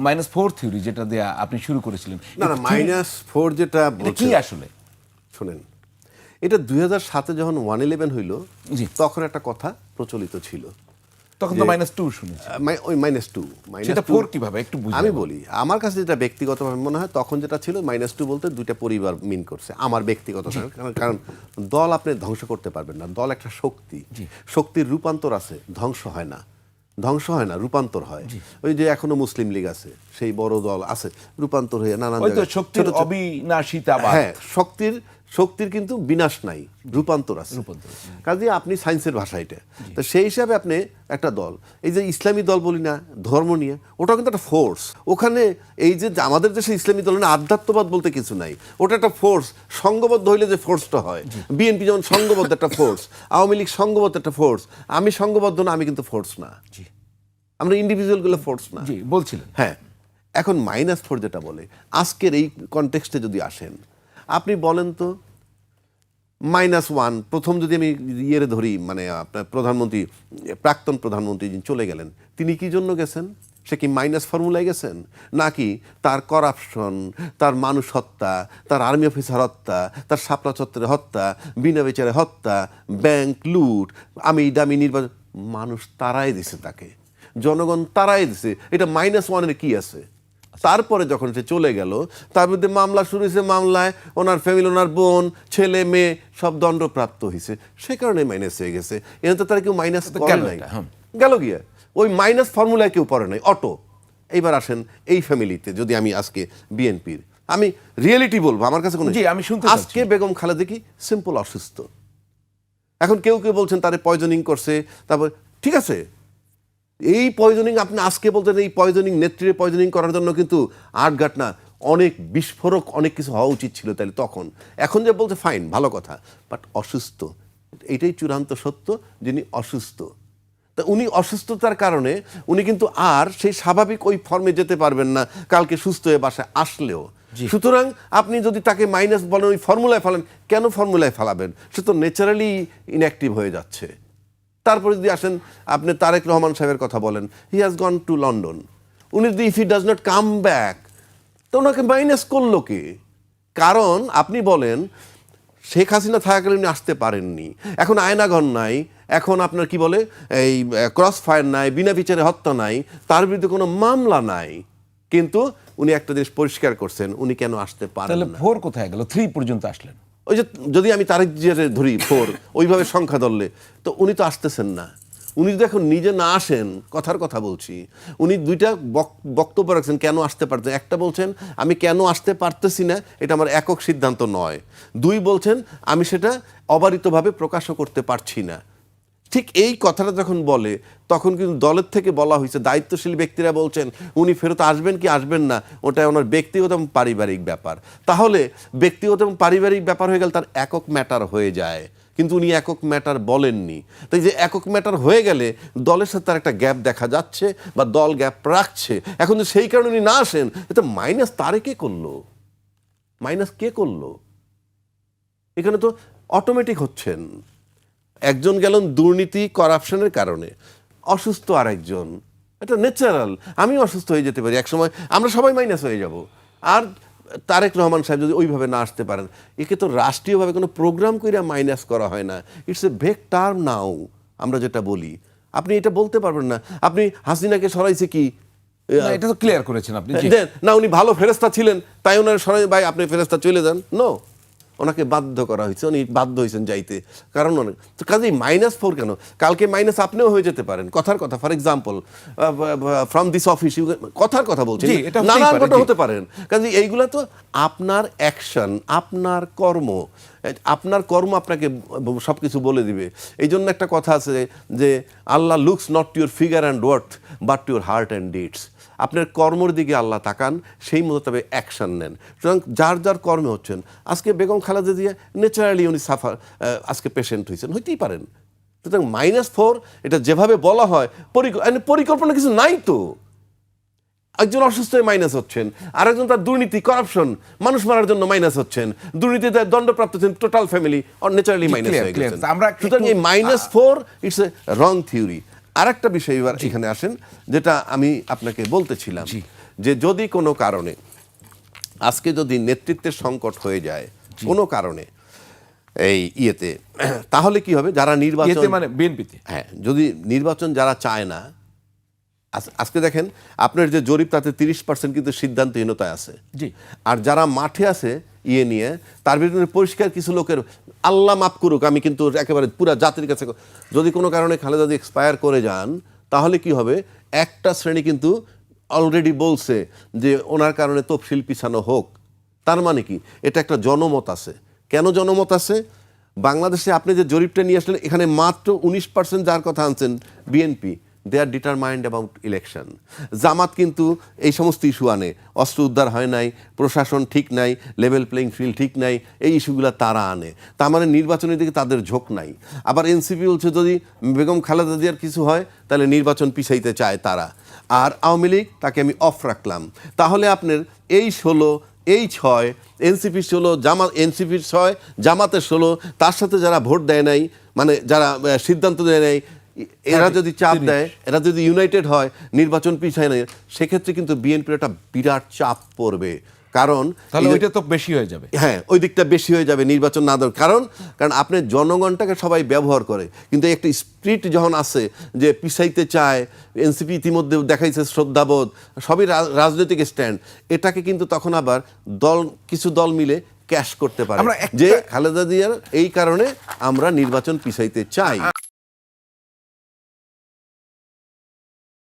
-4 theory যেটা দেয়া আপনি শুরু করেছিলেন, না না, -4 যেটা কি বলছেন আসলে? শুনেন, এটা 2007-এ যখন 111 হইল, জি। তখন একটা কথা প্রচলিত ছিল, তখন তো -2 শুনেছি। ওই -2 সেটা 4 কিভাবে একটু বুঝিয়ে আমি বলুন। বলি, আমার কাছে যেটা ব্যক্তিগতভাবে মনে হয়, তখন যেটা ছিল -2 বলতে দুইটা পরিবার মিন করছে, আমার ব্যক্তিগত কারণ দল আপনি ধ্বংস করতে পারবেন না। দল একটা শক্তি, শক্তির রূপান্তর আছে, ধ্বংস হয় না, রূপান্তর হয়। ওই যে এখনো মুসলিম লীগ আছে, সেই বড় দল আছে, রূপান্তর হয়ে নানান ওই তো জায়গায় শক্তির অবিনাশিতাবাদ। হ্যাঁ, শক্তির কিন্তু বিনাশ নাই, রূপান্তর আছে। কাজে আপনি সায়েন্সের ভাষা এটা, তো সেই হিসাবে আপনি একটা দল, এই যে ইসলামী দল বলি না ধর্ম নিয়ে, ওটা কিন্তু একটা ফোর্স। ওখানে এই যে আমাদের দেশে ইসলামী দল না, আধ্যাত্মবাদ বলতে কিছু নাই, ওটা একটা ফোর্স। সংঘবদ্ধ হইলে যে ফোর্সটা হয়, বিএনপি যেমন সংঘবদ্ধ একটা ফোর্স, আওয়ামী লীগ সংঘবদ্ধ একটা ফোর্স। আমি সংঘবদ্ধ না, আমি কিন্তু ফোর্স না, আমরা ইন্ডিভিজুয়ালগুলো ফোর্স না। জি, বলছিলেন। হ্যাঁ, এখন -4 যেটা বলে, আজকের এই কনটেক্সটে যদি আসেন, আপনি বলেন তো, -1 প্রথম যদি আমি ইয়েরে ধরি, মানে আপনার প্রধানমন্ত্রী, প্রাক্তন প্রধানমন্ত্রী যিনি চলে গেলেন, তিনি কি জন্য গেছেন? সে কি মাইনাস ফর্মুলায় গেছেন, নাকি তার করাপশন, তার মানুষ হত্যা, তার আর্মি অফিসার হত্যা, তার শাপলা চত্বরে হত্যা, বিনা বিচারে হত্যা, ব্যাংক লুট, আমি দামি নির্বাচন, মানুষ তারাই দিছে তাকে, জনগণ তারাই দিছে। এটা -1-এর কি আছে? তারপরে যখন সে চলে গেল, তার বিরুদ্ধে মামলা শুরু হয়েছে, মামলায় ওনার ফ্যামিলি, ওনার বোন, ছেলে মেয়ে সব দণ্ডপ্রাপ্ত হয়েছে, সে কারণে মাইনাস হয়ে গেছে। এনে তো তারা কেউ মাইনাস করে নাই, গেল গিয়া ওই মাইনাস ফর্মুলায় কেউ পড়ে নাই, অটো। এইবার আসেন এই ফ্যামিলিতে, যদি আমি আজকে বিএনপির, আমি রিয়েলিটি বলবো, আমার কাছে কোনো, জি, আমি শুনতে আজকে বেগম খালেদা কি সিম্পল অসুস্থ। এখন কেউ কেউ বলছেন তারে পয়জনিং করছে, তারপর ঠিক আছে, এই পয়জনিং আপনি আজকে বলতেন, এই পয়জনিং, নেত্রীর পয়জনিং করার জন্য কিন্তু আটঘাট না, অনেক বিস্ফোরক অনেক কিছু হওয়া উচিত ছিল তাহলে তখন। এখন যে বলছে ফাইন, ভালো কথা, বাট অসুস্থ, এইটাই চূড়ান্ত সত্য, যিনি অসুস্থ। তা উনি অসুস্থতার কারণে উনি কিন্তু আর সেই স্বাভাবিক ওই ফর্মে যেতে পারবেন না কালকে সুস্থ হয়ে বাসায় আসলেও। সুতরাং আপনি যদি তাকে মাইনাস বলেন, ওই ফর্মুলায় ফেলেন, কেন ফর্মুলায় ফেলাবেন? সে তো ন্যাচারালি ইনঅ্যাক্টিভ হয়ে যাচ্ছে। তারপরে যদি আসেন আপনি তারেক রহমান সাহেবের কথা বলেন, he has gone to London, উনি যদি if he does not come back, তো ওনাকে মাইনাস করলো কে? কারণ আপনি বলেন শেখ হাসিনা থাকাকালীন উনি আসতে পারেননি, এখন আয়নাঘর নাই, এখন আপনার কি বলে এই ক্রস ফায়ার নাই, বিনা বিচারে হত্যা নাই, তার বিরুদ্ধে কোনো মামলা নাই, কিন্তু উনি একটা জিনিস পরিষ্কার করছেন, উনি কেন আসতে পারেন তাহলে না। 4 কোথায় গেল? 3 পর্যন্ত আসলেন। ওই যে যদি আমি তারেক জিয়ারে ধরি 4, ওইভাবে সংখ্যা ধরলে তো উনি তো আসতেছেন না। উনি যদি এখন নিজে না আসেন, কথার কথা বলছি, উনি দুইটা বক্তব্য রাখছেন কেন আসতে পারতেন। একটা বলছেন আমি কেন আসতে পারতেছি না, এটা আমার একক সিদ্ধান্ত নয়। 2 বলছেন আমি সেটা অবারিতভাবে প্রকাশও করতে পারছি না। ঠিক এই কথাটা যখন বলে, তখন কিন্তু দলের থেকে বলা হয়েছে, দায়িত্বশীল ব্যক্তিরা বলছেন উনি ফেরত আসবেন কি আসবেন না, ওটা ওনার ব্যক্তিগত এবং পারিবারিক ব্যাপার। তাহলে ব্যক্তিগত এবং পারিবারিক ব্যাপার হয়ে গেল, তার একক ম্যাটার হয়ে যায়, কিন্তু উনি একক ম্যাটার বলেননি। তাই যে একক ম্যাটার হয়ে গেলে দলের সাথে তার একটা গ্যাপ দেখা যাচ্ছে, বা দল গ্যাপ রাখছে। এখন যদি সেই কারণে উনি না আসেন, এটা মাইনাস তারে কে করলো? মাইনাস কে করলো? এখানে তো অটোমেটিক হচ্ছেন। একজন গেলেন দুর্নীতি করাপশনের কারণে, অসুস্থ আর একজন, এটা ন্যাচারাল। আমি অসুস্থ হয়ে যেতে পারি একসময়, আমরা সবাই মাইনাস হয়ে যাব। আর তারেক রহমান সাহেব যদি ওইভাবে না আসতে পারেন, একে তো রাষ্ট্রীয়ভাবে কোনো প্রোগ্রাম করে মাইনাস করা হয় না, ইটস এ ভেগ টার্ম নাও, আমরা যেটা বলি। আপনি এটা বলতে পারবেন না আপনি হাসিনাকে সরাইছে কি, না, এটা তো ক্লিয়ার করেছেন আপনি। না উনি ভালো ফেরেস্তা ছিলেন তাই ওনার সরাই, ভাই আপনি ফেরেস্তা চলে যান, নো, ওনাকে বাধ্য করা হয়েছে, উনি বাধ্য হয়েছেন যাইতে। কারণ অনেক তো কাজেই -4 কেন? কালকে মাইনাস আপনিও হয়ে যেতে পারেন, কথার কথা। For example, from this office, কথার কথা বলছি, নানান কথা হতে পারেন। কাজে এইগুলা তো আপনার অ্যাকশন, আপনার কর্ম, আপনার কর্ম আপনাকে সব কিছু বলে দিবে। এই জন্য একটা কথা আছে যে Allah looks not to your figure and worth but to your heart and deeds. আপনার কর্মর দিকে আল্লাহ তাকান, সেই মতো তবে অ্যাকশন নেন। সুতরাং যার যার কর্মে হচ্ছেন, আজকে বেগম খালেদা জিয়া ন্যাচারালি উনি সাফার, আজকে পেশেন্ট হয়েছেন, হইতেই পারেন। সুতরাং -4 এটা যেভাবে বলা হয়, পরিকল্পনা কিছু নাই তো। একজন অসুস্থ হয়ে মাইনাস হচ্ছেন, আরেকজন তার দুর্নীতি করাপশন মানুষ মারার জন্য মাইনাস হচ্ছেন, দুর্নীতিতে দণ্ডপ্রাপ্ত হচ্ছেন, টোটাল ফ্যামিলি ন্যাচারালি মাইনাস হয়ে গেছেন। সুতরাং এই -4 ইটস এ রং থিওরি। আরেকটা বিষয় এবার এখানে আসেন, যেটা আমি আপনাকে বলতেছিলাম, যে যদি কোনো কারণে আজকে যদি নেতৃত্বের সংকট হয়ে যায় কোনো কারণে এই ইয়েতে, তাহলে কি হবে? যারা নির্বাচন, মানে বিএনপিতে, হ্যাঁ, যদি নির্বাচন যারা চায় না, আজকে দেখেন আপনার যে জরিপ, তাতে 30% কিন্তু সিদ্ধান্তহীনতায় আছে। জি। আর যারা মাঠে আছে ইয়ে নিয়ে, তার বিরুদ্ধে পরিষ্কার কিছু লোকের, আল্লাহ মাফ করুক, আমি কিন্তু একেবারে পুরা জাতির কাছে, যদি কোনো কারণে খালেদা জিয়া এক্সপায়ার করে যান, তাহলে কি হবে? একটা শ্রেণী কিন্তু অলরেডি বলছে যে ওনার কারণে তফসিল পিছানো হোক। তার মানে কি? এটা একটা জনমত আছে। কেন জনমত আছে? বাংলাদেশে আপনি যে জরিপটা নিয়ে আসলেন, এখানে মাত্র 19% যার কথা আনছেন BNP, they are determined about election. Jamaat কিন্তু এই সমস্ত ইস্যু আনে, অস্ত্র উদ্ধার হয় নাই, প্রশাসন ঠিক নাই, লেভেল প্লেইং ফিল্ড ঠিক নাই, এই ইস্যুগুলো তারা আনে। তার মানে নির্বাচনের দিকে তাদের ঝোঁক নাই। আবার এনসিপি বলছে যদি বেগম খালেদা জিয়ার কিছু হয় তাহলে নির্বাচন পিছাইতে চায় তারা। আর আওয়ামী লীগ, তাকে আমি অফ রাখলাম। তাহলে আপনার এই 16, এই 6, এনসিপি 16, এনসিপির 6, জামাতের 16, তার সাথে যারা ভোট দেয় নাই, মানে যারা সিদ্ধান্ত দেয় নাই, এরা যদি চাপ দেয়, এরা যদি ইউনাইটেড হয়, নির্বাচন পিছায় নেয়, সেক্ষেত্রে কিন্তু বিএনপির একটা বিরাট চাপ পড়বে। কারণ তাহলে ওইটা তো বেশি হয়ে যাবে। হ্যাঁ, ওই দিকটা বেশি হয়ে যাবে নির্বাচন না দেওয়ার কারণ আপনি জনগণটাকে সবাই ব্যবহার করে, কিন্তু একটা স্পিরিট যখন আছে যে পিছাইতে চায়, এনসিপি ইতিমধ্যে দেখাইছে শ্রদ্ধাবোধ, সবই রাজনৈতিক স্ট্যান্ড, এটাকে কিন্তু তখন আবার কিছু দল মিলে ক্যাশ করতে পারে যে খালেদা জিয়ার এই কারণে আমরা নির্বাচন পিছাইতে চাই।